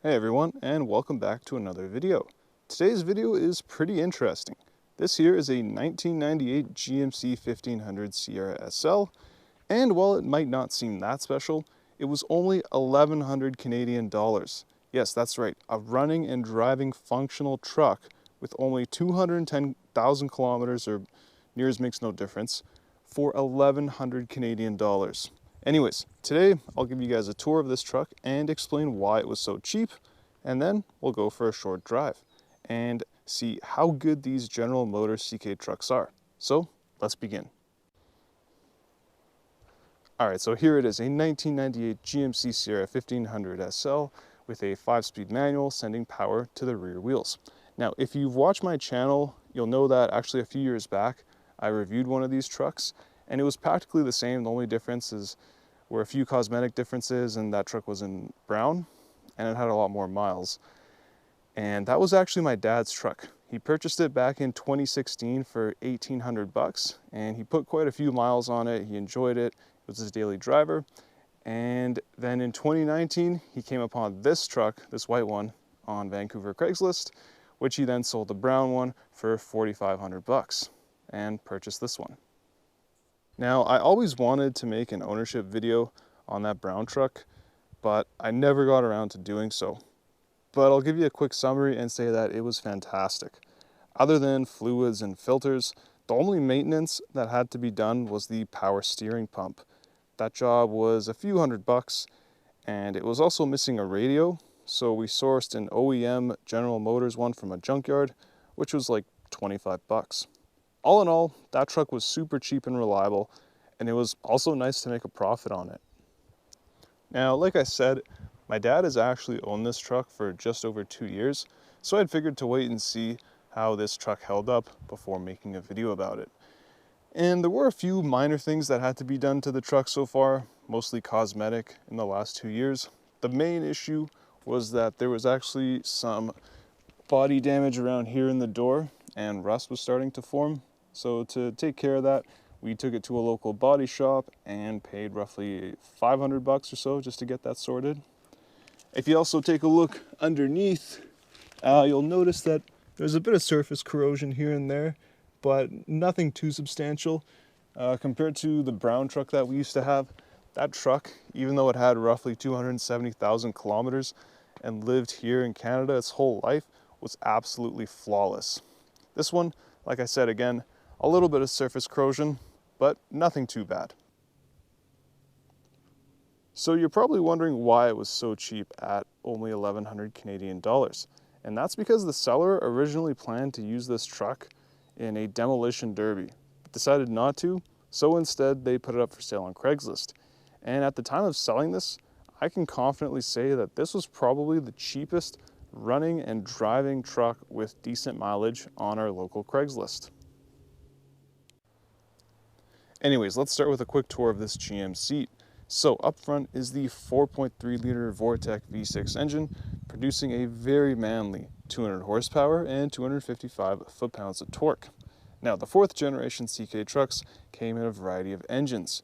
Hey everyone, and welcome back to another video. Today's video is pretty interesting. This here is a 1998 GMC 1500 Sierra SL, and while it might not seem that special, it was only 1,100 Canadian dollars. Yes, that's right, a running and driving functional truck with only 210,000 kilometers, or near as makes no difference, for 1,100 Canadian dollars. Anyways, today I'll give you guys a tour of this truck and explain why it was so cheap, and then we'll go for a short drive and see how good these General Motors CK trucks are. So let's begin. Alright, so here it is, a 1998 GMC Sierra 1500 SL with a 5-speed manual sending power to the rear wheels. Now, if you've watched my channel, you'll know that actually a few years back, I reviewed one of these trucks, and it was practically the same. The only differences were a few cosmetic differences, and that truck was in brown, and it had a lot more miles. And that was actually my dad's truck. He purchased it back in 2016 for 1,800 bucks, and he put quite a few miles on it. He enjoyed it. It was his daily driver. And then in 2019, he came upon this truck, this white one, on Vancouver Craigslist, which he then sold the brown one for 4,500 bucks and purchased this one. Now, I always wanted to make an ownership video on that brown truck, but I never got around to doing so. But I'll give you a quick summary and say that it was fantastic. Other than fluids and filters, the only maintenance that had to be done was the power steering pump. That job was a few $100, and it was also missing a radio, so we sourced an OEM General Motors one from a junkyard, which was like 25 bucks. All in all, that truck was super cheap and reliable, and it was also nice to make a profit on it. Now, like I said, my dad has actually owned this truck for just over 2 years, so I'd figured to wait and see how this truck held up before making a video about it. And there were a few minor things that had to be done to the truck so far, mostly cosmetic in the last 2 years. The main issue was that there was actually some body damage around here in the door, and rust was starting to form. So to take care of that, we took it to a local body shop and paid roughly 500 bucks or so just to get that sorted. If you also take a look underneath, you'll notice that there's a bit of surface corrosion here and there, but nothing too substantial. Compared to the brown truck that we used to have, that truck, even though it had roughly 270,000 kilometers and lived here in Canada its whole life, was absolutely flawless. This one, like I said again, a little bit of surface corrosion, but nothing too bad. So you're probably wondering why it was so cheap at only 1,100 Canadian dollars. And that's because the seller originally planned to use this truck in a demolition derby, but decided not to, so instead they put it up for sale on Craigslist. And at the time of selling this, I can confidently say that this was probably the cheapest running and driving truck with decent mileage on our local Craigslist. Anyways, let's start with a quick tour of this GM seat. So up front is the 4.3 liter Vortec V6 engine, producing a very manly 200 horsepower and 255 foot-pounds of torque. Now, the 4th generation CK trucks came in a variety of engines.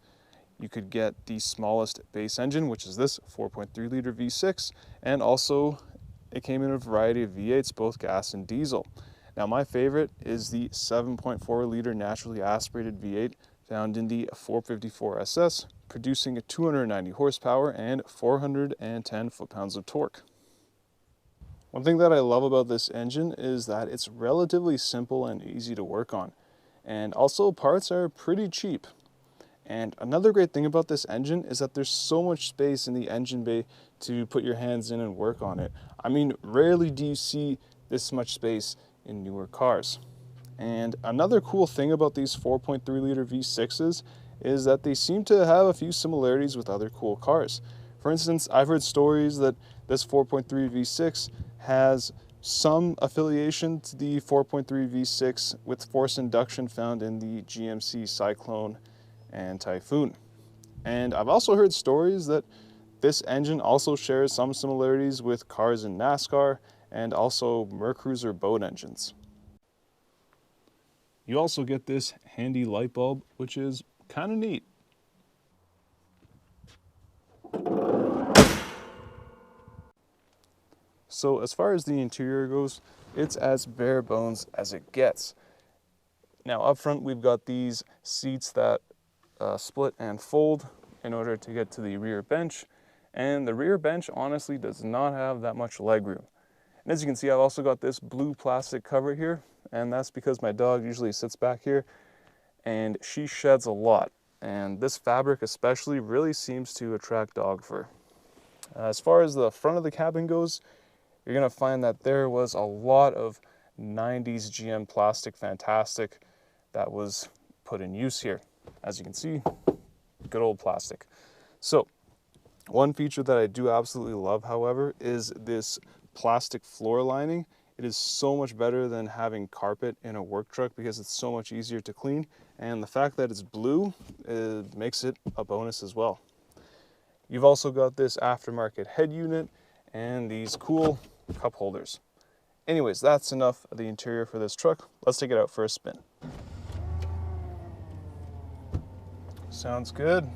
You could get the smallest base engine, which is this 4.3 liter V6, and also it came in a variety of V8s, both gas and diesel. Now, my favorite is the 7.4 liter naturally aspirated V8 found in the 454 SS, producing a 290 horsepower and 410 foot-pounds of torque. One thing that I love about this engine is that it's relatively simple and easy to work on, and also parts are pretty cheap. And another great thing about this engine is that there's so much space in the engine bay to put your hands in and work on it. I mean, rarely do you see this much space in newer cars. And another cool thing about these 4.3 liter V6s is that they seem to have a few similarities with other cool cars. For instance, I've heard stories that this 4.3 V6 has some affiliation to the 4.3 V6 with forced induction found in the GMC Cyclone and Typhoon. And I've also heard stories that this engine also shares some similarities with cars in NASCAR and also Mercruiser boat engines. You also get this handy light bulb, which is kind of neat. So as far as the interior goes, it's as bare bones as it gets. Now up front we've got these seats that split and fold in order to get to the rear bench, and the rear bench honestly does not have that much leg room. And as you can see, I've also got this blue plastic cover here, and that's because my dog usually sits back here and she sheds a lot, and this fabric especially really seems to attract dog fur. As far as the front of the cabin goes, you're going to find that there was a lot of 90s GM plastic fantastic that was put in use here. As you can see, good old plastic. So one feature that I do absolutely love, however, is this plastic floor lining. It is so much better than having carpet in a work truck because it's so much easier to clean, and the fact that it's blue, it makes it a bonus as well. You've also got this aftermarket head unit and these cool cup holders. Anyways, that's enough of the interior for this truck. Let's take it out for a spin. Sounds good.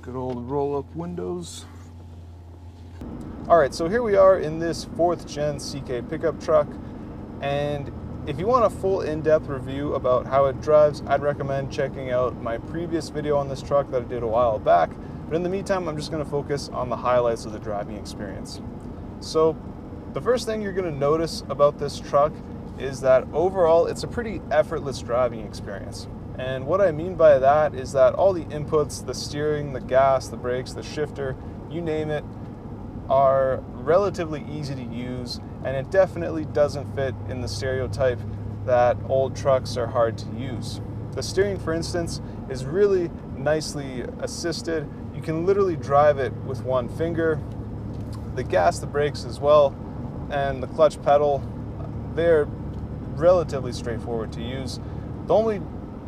Good old roll-up windows. All right, so here we are in this 4th gen CK pickup truck, and if you want a full in-depth review about how it drives, I'd recommend checking out my previous video on this truck that I did a while back. But in the meantime, I'm just going to focus on the highlights of the driving experience. So the first thing you're going to notice about this truck is that overall it's a pretty effortless driving experience. And what I mean by that is that all the inputs, the steering, the gas, the brakes, the shifter, you name it, are relatively easy to use, and it definitely doesn't fit in the stereotype that old trucks are hard to use. The steering, for instance, is really nicely assisted. You can literally drive it with one finger. The gas, the brakes as well, and the clutch pedal, they're relatively straightforward to use. The only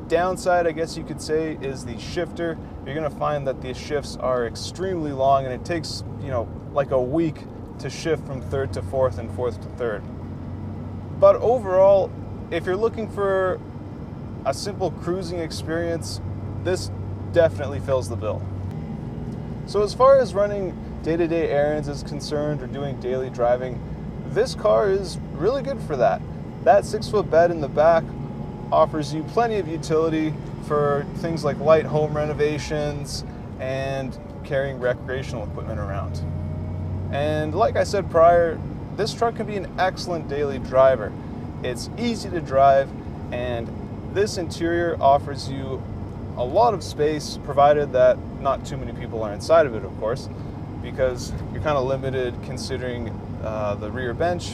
downside, I guess you could say, is the shifter. You're going to find that the shifts are extremely long, and it takes, like a week to shift from 3rd to 4th and 4th to 3rd. But overall, if you're looking for a simple cruising experience, this definitely fills the bill. So as far as running day-to-day errands is concerned or doing daily driving, this car is really good for that. That 6-foot bed in the back offers you plenty of utility for things like light home renovations and carrying recreational equipment around. And like I said prior, this truck can be an excellent daily driver. It's easy to drive, and this interior offers you a lot of space, provided that not too many people are inside of it, of course, because you're kind of limited considering the rear bench.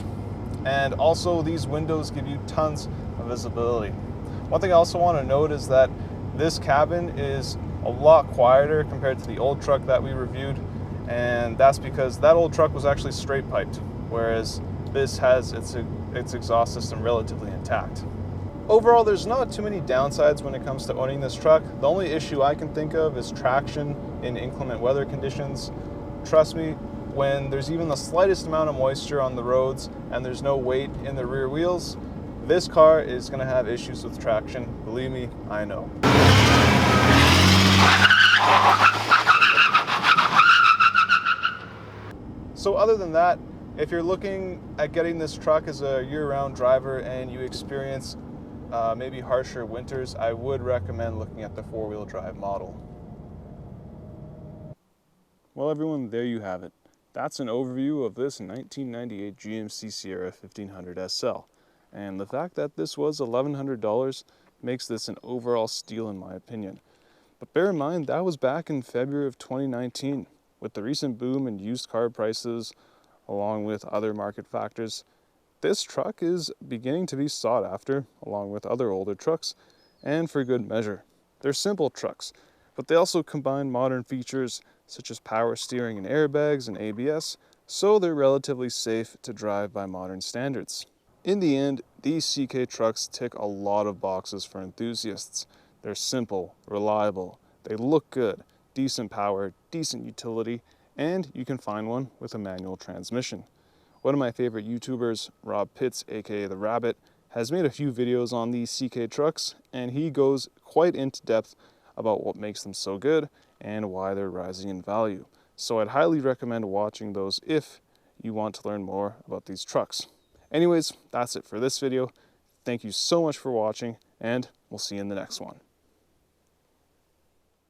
And also these windows give you tons of visibility. One thing I also want to note is that this cabin is a lot quieter compared to the old truck that we reviewed, and that's because that old truck was actually straight piped, whereas this has its exhaust system relatively intact. Overall, there's not too many downsides when it comes to owning this truck. The only issue I can think of is traction in inclement weather conditions. Trust me, when there's even the slightest amount of moisture on the roads and there's no weight in the rear wheels, this car is going to have issues with traction. Believe me, I know. So other than that, if you're looking at getting this truck as a year-round driver and you experience maybe harsher winters, I would recommend looking at the 4-wheel drive model. Well everyone, there you have it. That's an overview of this 1998 GMC Sierra 1500 SL. And the fact that this was $1,100 makes this an overall steal in my opinion. But bear in mind, that was back in February of 2019. With the recent boom in used car prices, along with other market factors, this truck is beginning to be sought after, along with other older trucks, and for good measure. They're simple trucks, but they also combine modern features such as power steering and airbags and ABS, so they're relatively safe to drive by modern standards. In the end, these CK trucks tick a lot of boxes for enthusiasts. They're simple, reliable, they look good, decent power, decent utility, and you can find one with a manual transmission. One of my favorite YouTubers, Rob Pitts, aka The Rabbit, has made a few videos on these CK trucks, and he goes quite into depth about what makes them so good and why they're rising in value. So I'd highly recommend watching those if you want to learn more about these trucks. Anyways, that's it for this video. Thank you so much for watching, and we'll see you in the next one.